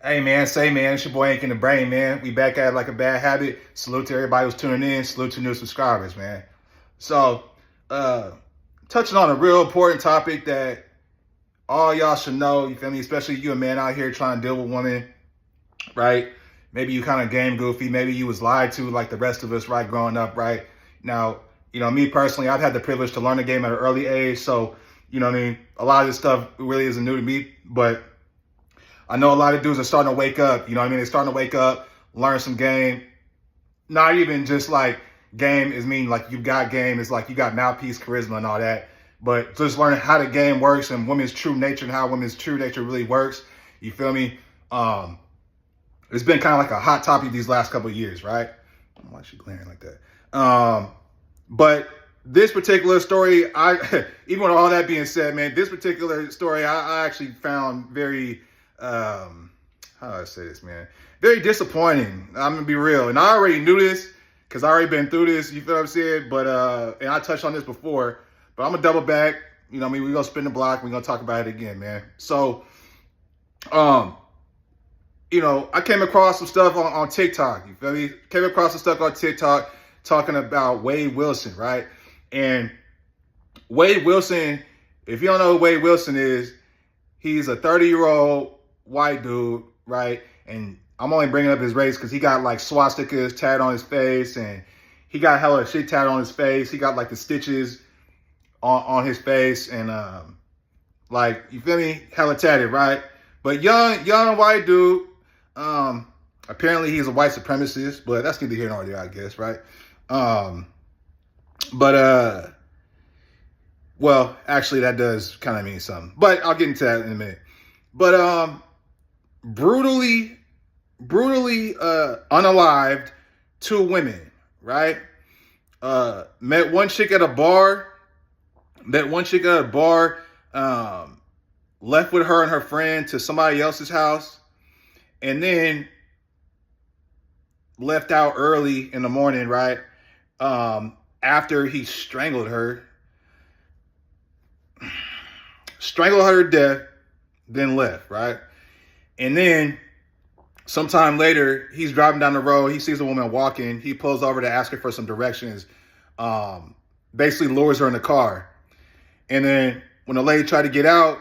Hey man, say man, it's your boy Ink in the Brain, man. We back at it like a bad habit. Salute to everybody who's tuning in. Salute to new subscribers, man. So, uh, touching on a real important topic that all y'all should know, you feel me? Especially you a man out here trying to deal with women, right? Maybe you kind of game goofy. Maybe you was lied to like the rest of us, right, growing up, right? Now, me personally, I've had the privilege to learn the game at an early age. So, you know what I mean? A lot of this stuff really isn't new to me, but I know a lot of dudes are starting to wake up. You know what I mean? They're starting to wake up, learn some game. Not even just like game is mean like you got game. It's like you got mouthpiece, charisma, and all that. But just learning how the game works and women's true nature and how women's true nature really works. You feel me? It's been kind of like a hot topic these last couple of years, right? Why is she glaring like that? But this particular story, even with all that being said, man, this particular story I actually found very how do I say this, man? Very disappointing. I'm gonna be real. And I already knew this because I already been through this, you feel what I'm saying? But and I touched on this before, but I'm gonna double back. You know what I mean? We're gonna spin the block, we're gonna talk about it again, man. So I came across some stuff on TikTok, you feel me? Came across some stuff on TikTok talking about Wade Wilson, right? And Wade Wilson, if you don't know who Wade Wilson is, he's a 30-year-old white dude, right? And I'm only bringing up his race because he got like swastikas tatted on his face, and he got hella shit tatted on his face. He got like the stitches on his face, and like, you feel me? Hella tatted, right? But young white dude. Apparently he's a white supremacist, but that's neither here nor there, I guess, right? Well, actually that does kind of mean something, but I'll get into that in a minute. But brutally unalived two women, right? Met one chick at a bar, left with her and her friend to somebody else's house, and then left out early in the morning, right? After he strangled her to death, then left, right? And then sometime later, he's driving down the road. He sees a woman walking. He pulls over to ask her for some directions. Basically lures her in the car. And then when the lady tried to get out,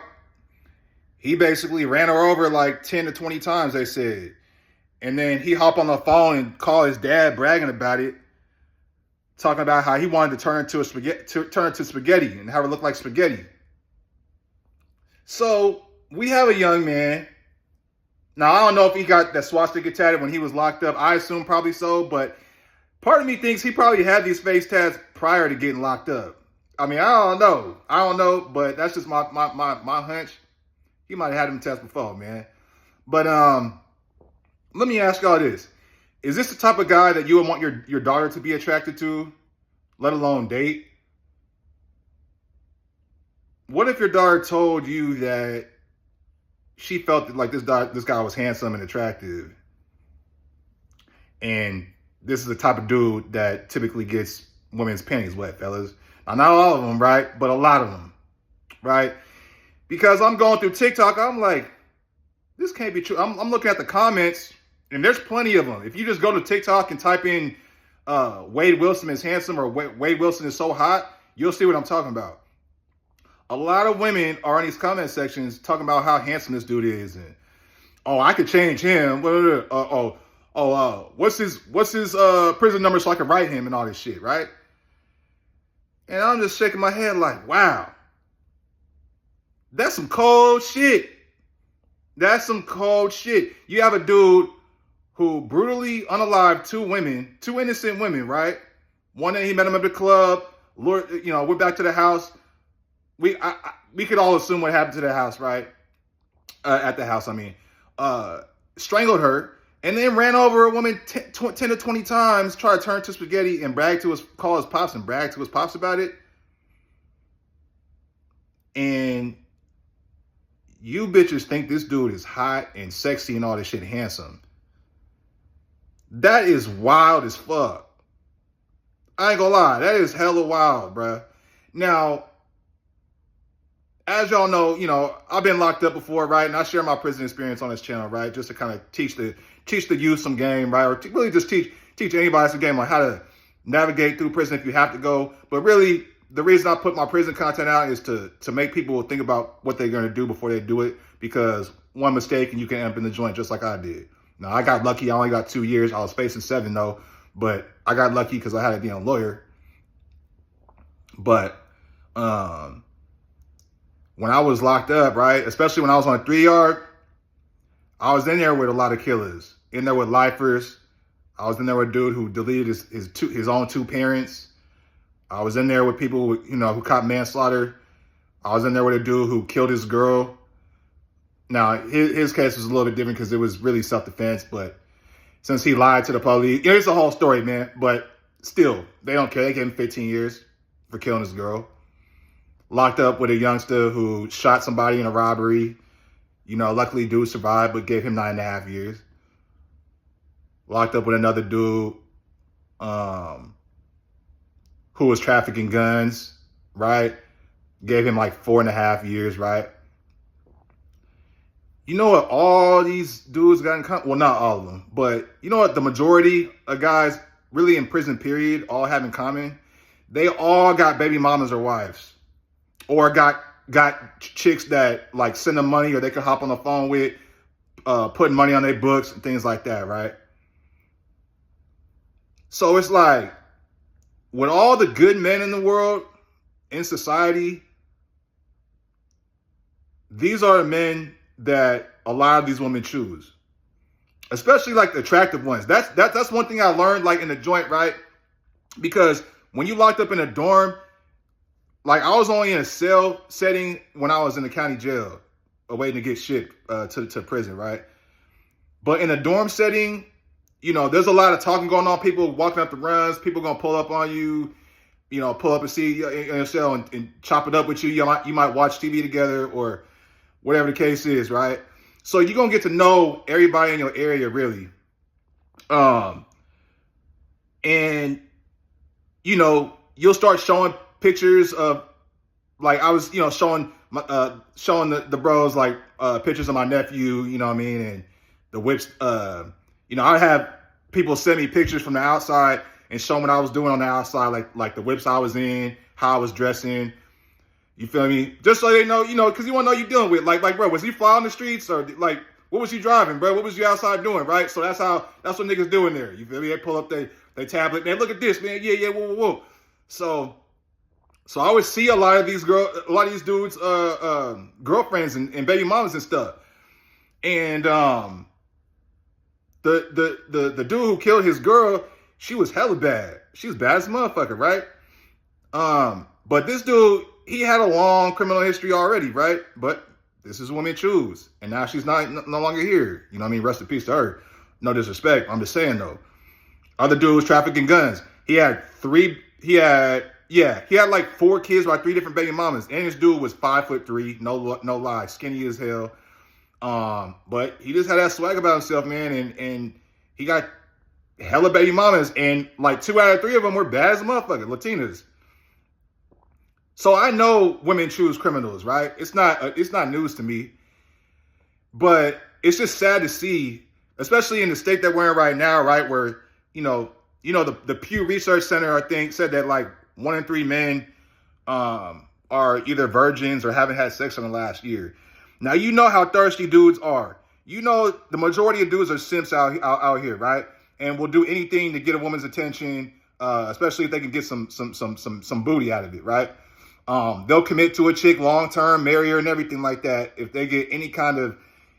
he basically ran her over like 10 to 20 times, they said. And then he hopped on the phone and called his dad, bragging about it, talking about how he wanted to turn her to spaghetti and have her look like spaghetti. So we have a young man. Now, I don't know if he got that swastika tatted when he was locked up. I assume probably so, but part of me thinks he probably had these face tats prior to getting locked up. I mean, I don't know, but that's just my hunch. He might have had them tats before, man. But let me ask y'all this. Is this the type of guy that you would want your daughter to be attracted to, let alone date? What if your daughter told you that she felt like this guy was handsome and attractive, and this is the type of dude that typically gets women's panties wet, fellas? Now, not all of them, right? But a lot of them, right? Because I'm going through TikTok, I'm like, this can't be true. I'm looking at the comments, and there's plenty of them. If you just go to TikTok and type in Wade Wilson is handsome or Wade Wilson is so hot, you'll see what I'm talking about. A lot of women are in these comment sections talking about how handsome this dude is, and I could change him. What's his prison number so I can write him and all this shit, right? And I'm just shaking my head like, wow, that's some cold shit. That's some cold shit. You have a dude who brutally unalived two innocent women, right? One day he met him at the club. Lord, we're back to the house. We could all assume what happened to the house, right? At the house, I mean. Strangled her, and then ran over a woman 10 to 20 times, tried to turn to spaghetti and call his pops and brag to his pops about it. And you bitches think this dude is hot and sexy and all this shit, handsome. That is wild as fuck. I ain't gonna lie. That is hella wild, bruh. Now, as y'all know, I've been locked up before, right? And I share my prison experience on this channel, right? Just to kind of teach the youth some game, right? Or really just teach anybody some game on how to navigate through prison if you have to go. But really, the reason I put my prison content out is to make people think about what they're going to do before they do it, because one mistake and you can end up in the joint just like I did. Now, I got lucky. I only got 2 years. I was facing 7 though, but I got lucky because I had a damn lawyer. But when I was locked up, right, especially when I was on a 3-yard, I was in there with a lot of killers, in there with lifers. I was in there with a dude who deleted his own 2 parents. I was in there with people, who caught manslaughter. I was in there with a dude who killed his girl. Now, his case was a little bit different because it was really self-defense, but since he lied to the police, it's a whole story, man. But still, they don't care. They gave him 15 years for killing his girl. Locked up with a youngster who shot somebody in a robbery. Luckily dude survived, but gave him 9.5 years. Locked up with another dude who was trafficking guns, right? Gave him like 4.5 years, right? You know what all these dudes got in common? Well, not all of them, but you know what the majority of guys really in prison, period, all have in common? They all got baby mamas or wives. Or got chicks that like send them money, or they can hop on the phone with, putting money on their books and things like that, right? So it's like, with all the good men in the world, in society, these are the men that a lot of these women choose, especially like the attractive ones. That's one thing I learned, like in the joint, right? Because when you locked up in a dorm, like I was only in a cell setting when I was in the county jail, waiting to get shipped to prison, right? But in a dorm setting, there's a lot of talking going on. People walking up the runs. People gonna pull up on you. Pull up and see you in your cell and chop it up with you. You might watch TV together or whatever the case is, right? So you're gonna get to know everybody in your area, really. And you'll start showing pictures of, like I was, showing the bros like pictures of my nephew, you know what I mean, and the whips. I have people send me pictures from the outside and show what I was doing on the outside, like the whips I was in, how I was dressing. You feel me? Just so they know, because you want to know you're dealing with. Like, bro, was he flying on the streets, or like what was he driving, bro? What was you outside doing, right? So that's what niggas doing there. You feel me? They pull up their tablet, man. Look at this, man. Yeah, whoa. So I always see a lot of these dudes, girlfriends and baby mamas and stuff. And the dude who killed his girl, she was hella bad. She was bad as a motherfucker, right? But this dude, he had a long criminal history already, right? But this is women choose, and now she's no longer here. You know what I mean? Rest in peace to her. No disrespect. I'm just saying though. Other dude was trafficking guns. He had like 4 kids by 3 different baby mamas. And this dude was 5'3", no lie, skinny as hell. But he just had that swag about himself, man, and he got hella baby mamas, and like 2 out of 3 of them were bad as a motherfucker, Latinas. So I know women choose criminals, right? It's not news to me, but it's just sad to see, especially in the state that we're in right now, right, where the Pew Research Center, I think, said that like 1 in 3 men are either virgins or haven't had sex in the last year. Now, you know how thirsty dudes are. The majority of dudes are simps out here, right? And will do anything to get a woman's attention, especially if they can get some booty out of it, right? They'll commit to a chick long term, marry her and everything like that if they get any kind of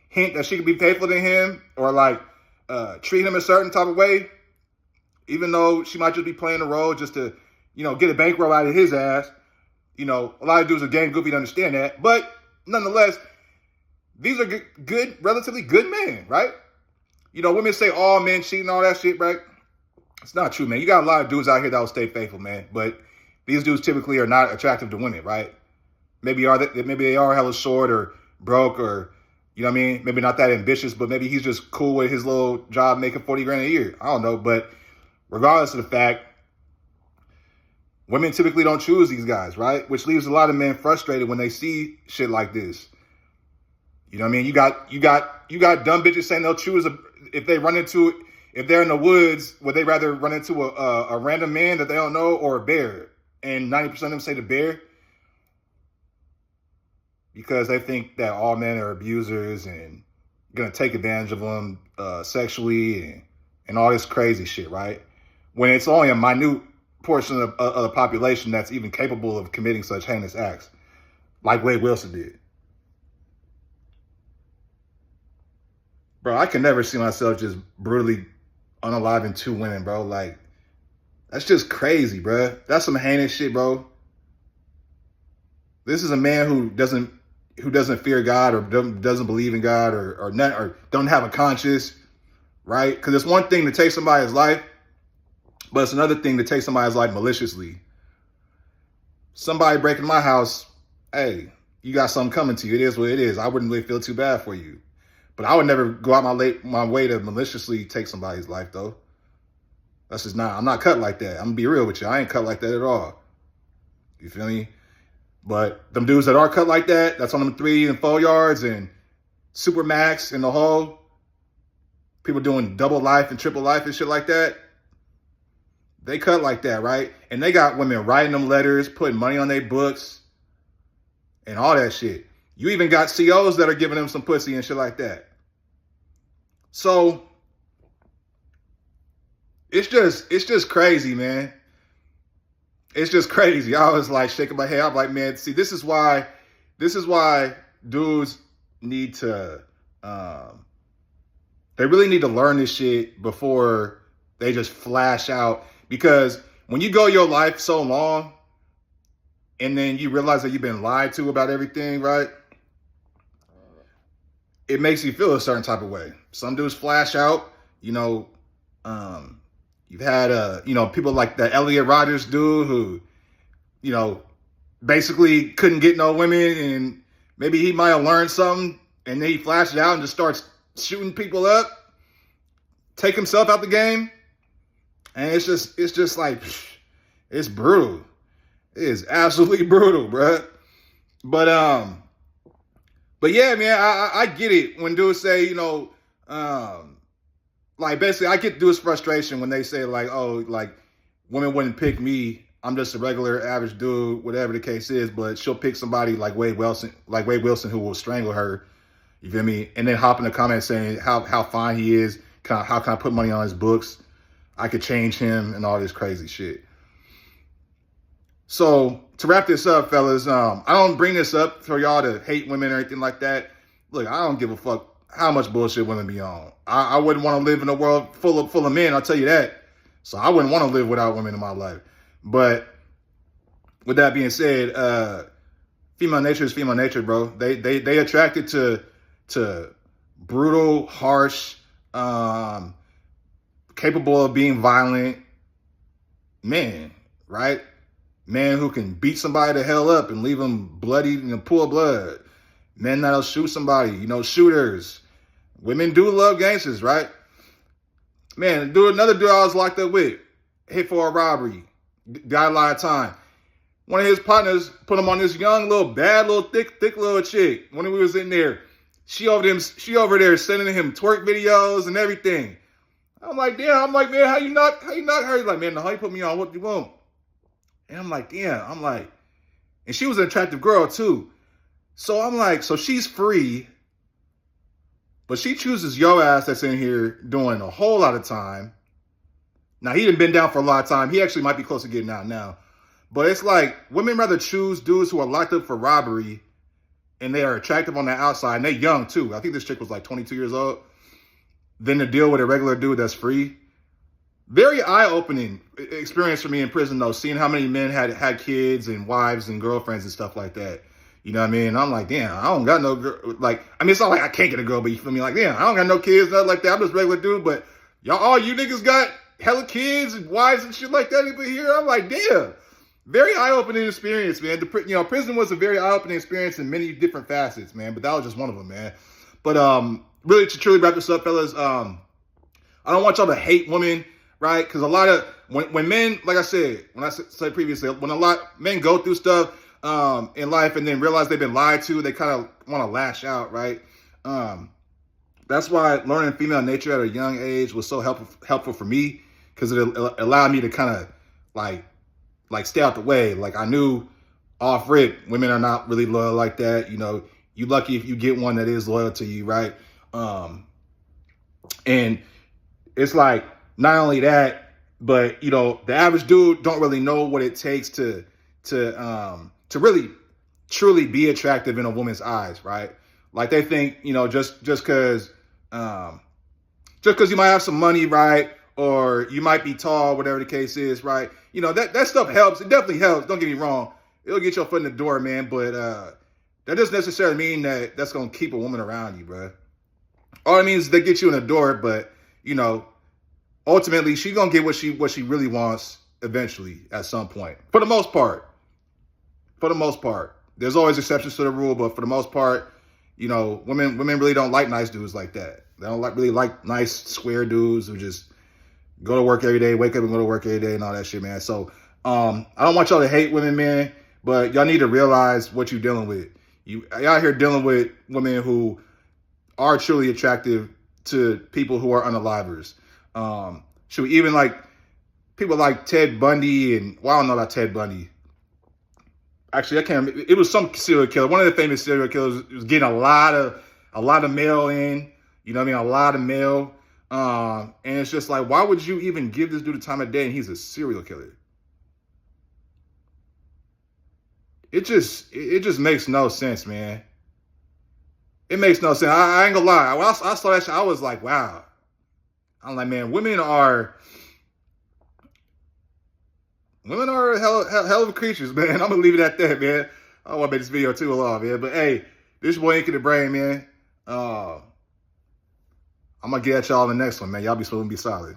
hint that she could be faithful to him, or like treat him a certain type of way, even though she might just be playing a role just to, get a bankroll out of his ass. A lot of dudes are game goofy to understand that, but nonetheless, these are good, relatively good men, right? Women say all men cheat and all that shit, right? It's not true, man. You got a lot of dudes out here that will stay faithful, man. But these dudes typically are not attractive to women, right? Maybe they are hella short or broke, or, you know what I mean? Maybe not that ambitious, but maybe he's just cool with his little job making $40,000 a year. I don't know. But regardless of the fact, Women typically don't choose these guys, right? Which leaves a lot of men frustrated when they see shit like this. You know what I mean? You got dumb bitches saying they'll choose if they're in the woods, would they rather run into a random man that they don't know or a bear? And 90% of them say the bear because they think that all men are abusers and gonna take advantage of them sexually and all this crazy shit, right? When it's only a minute portion of the population that's even capable of committing such heinous acts, like Wade Wilson did. Bro, I can never see myself just brutally unaliving 2 women, bro. Like, that's just crazy, bro. That's some heinous shit, bro. This is a man who doesn't fear God or doesn't believe in God or don't have a conscience, right? Because it's one thing to take somebody's life, but it's another thing to take somebody's life maliciously. Somebody breaking my house, hey, you got something coming to you. It is what it is. I wouldn't really feel too bad for you. But I would never go out my way to maliciously take somebody's life, though. That's just not, I'm not cut like that. I'm gonna be real with you. I ain't cut like that at all. You feel me? But them dudes that are cut like that, that's on them 3 and 4 yards and super max in the hole, people doing double life and triple life and shit like that, they cut like that, right? And they got women writing them letters, putting money on their books, and all that shit. You even got COs that are giving them some pussy and shit like that. So it's just crazy, man. It's just crazy. I was like shaking my head. I'm like, man, see, this is why dudes need to they really need to learn this shit before they just flash out. Because when you go your life so long and then you realize that you've been lied to about everything, right? It makes you feel a certain type of way. Some dudes flash out, you've had, people like the Elliot Rodgers dude who, basically couldn't get no women, and maybe he might have learned something, and then he flashes out and just starts shooting people up, take himself out the game. And it's just like, it's brutal. It is absolutely brutal, bruh. But yeah, man, I get it when dudes say, like basically I get dudes' frustration when they say like, oh, like women wouldn't pick me. I'm just a regular average dude, whatever the case is, but she'll pick somebody like Wade Wilson who will strangle her. You feel me? And then hop in the comments saying how fine he is, how can I put money on his books? I could change him and all this crazy shit. So to wrap this up, fellas, I don't bring this up for y'all to hate women or anything like that. Look, I don't give a fuck how much bullshit women be on. I wouldn't want to live in a world full of men, I'll tell you that. So I wouldn't want to live without women in my life. But with that being said, female nature is female nature, bro. They attracted to brutal, harsh, capable of being violent men, right? Men who can beat somebody the hell up and leave them bloody in a pool of blood. Men that'll shoot somebody, shooters. Women do love gangsters, right? Man, another dude I was locked up with, hit for a robbery, got a lot of time. One of his partners put him on this young, thick little chick. When we was in there, she over there sending him twerk videos and everything. I'm like, damn. I'm like, man, how you not her? He's like, man, how you put me on? What do you want? And I'm like, damn. And she was an attractive girl too. So I'm like, so she's free, but she chooses your ass that's in here doing a whole lot of time. Now, he done been down for a lot of time. He actually might be close to getting out now. But it's like, women rather choose dudes who are locked up for robbery and they are attractive on the outside, and they're young too. I think this chick was like 22 years old. Than to deal with a regular dude that's free. Very eye-opening experience for me in prison, though, seeing how many men had kids and wives and girlfriends and stuff like that. You know what I mean? I'm like, damn, I don't got no girl. Like, I mean, it's not like I can't get a girl, but you feel me? Like, damn, I don't got no kids, nothing like that. I'm just a regular dude, but all you niggas got hella kids and wives and shit like that over here. I'm like, damn. Very eye-opening experience, man. Prison was a very eye-opening experience in many different facets, man. But that was just one of them, man. But really, to truly wrap this up, fellas, I don't want y'all to hate women, right? Because a lot when men, like I said, when I said previously, when a lot men go through stuff in life and then realize they've been lied to, they kind of want to lash out, right? That's why learning female nature at a young age was so helpful for me, because it allowed me to kind of like stay out the way. Like, I knew off rip, women are not really loyal like that. You know, you lucky if you get one that is loyal to you, right? And it's like, not only that, but you know, the average dude don't really know what it takes to really truly be attractive in a woman's eyes, right? Like, they think, you know, just because you might have some money, right, or you might be tall, whatever the case is, right? You know, that stuff helps. It definitely helps. Don't get me wrong. It'll get your foot in the door, man. But that doesn't necessarily mean that that's gonna keep a woman around you, bro. All it means is they get you in the door, but you know, ultimately she's gonna get what she really wants eventually at some point. For the most part. There's always exceptions to the rule, but for the most part, you know, women really don't like nice dudes like that. They don't really like nice square dudes who just go to work every day, wake up and go to work every day and all that shit, man. So I don't want y'all to hate women, man, but y'all need to realize what you're dealing with. Y'all out here dealing with women who are truly attractive to people who are unalivers. Should we even like people like Ted Bundy and, well, I don't know about Ted Bundy. Actually, I can't remember. It was some serial killer. One of the famous serial killers was getting a lot of mail in. You know what I mean? A lot of mail. And it's just like, why would you even give this dude the time of day and he's a serial killer? It just makes no sense, man. It makes no sense. I ain't gonna lie. When I saw that shit, I was like, wow. I'm like, man, women are hell of creatures, man. I'm gonna leave it at that, man. I don't want to make this video too long, man. But hey, this boy Ink in the Brain, man. I'm gonna get at y'all in the next one, man. Y'all be solid.